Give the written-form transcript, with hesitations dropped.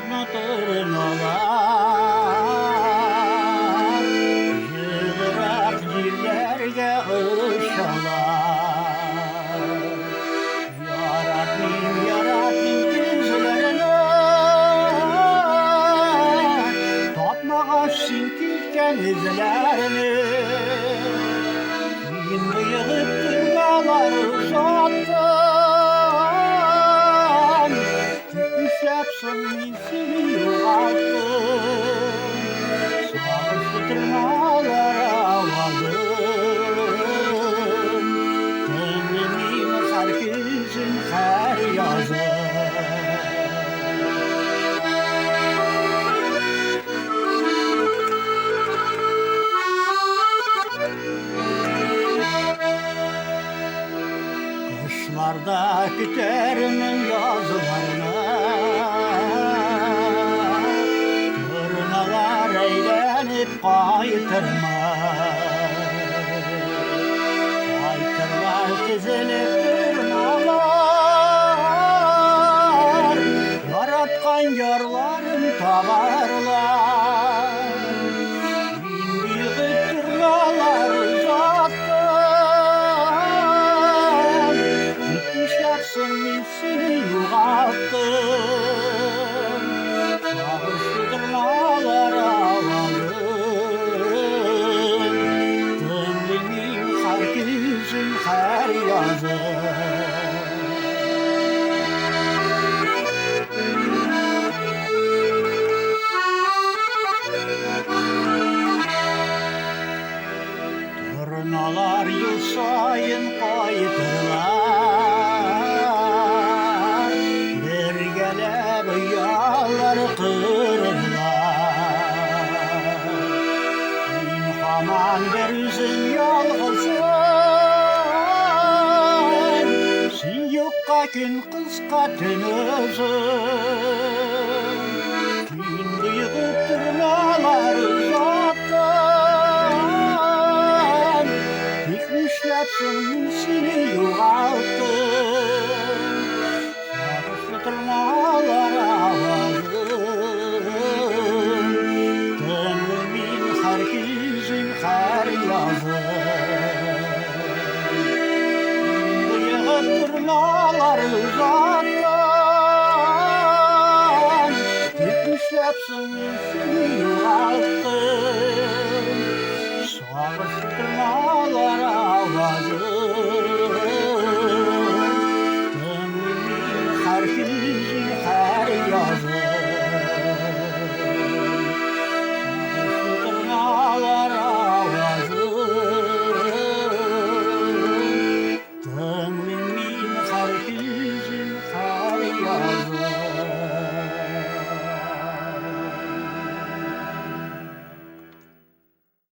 Atma tırnalar, yığırak dillerge ışalar. Yarabbim, Yarabbim bizlerini, tapmağa silkitken izlerini. Şimdi yığıp tırnalar uzattım, düşepsin seni yoğalttım. Sağırsı tırnalara vardım, gönlümün herkesin her yazı. Kışlarda küterim yazılarını, tırnalar eğlenip kaytırlar dizilip tırnalar, yaratkan yarlarım tabarlar. Şimdi tırnalar uzattım, gitmiş yapsın seni yoğalttım. Sağırsı tırnalara vardım, gönlümün herkesin her yazı. Tırnalar yıl sayın kaytırlar, bir gelip yağları kırırlar. Bin haman bir üzüm yalğızım, sen yokka gün kızga tün özüm. Şimdi yığıp tırnalar uzattım, dikmişlepsin seni yoğalttım. Sağırsı tırnalara vardım, gönlümün herkesin her yazı. Yığıp tırnalar uzattım, dikmişlepsin seni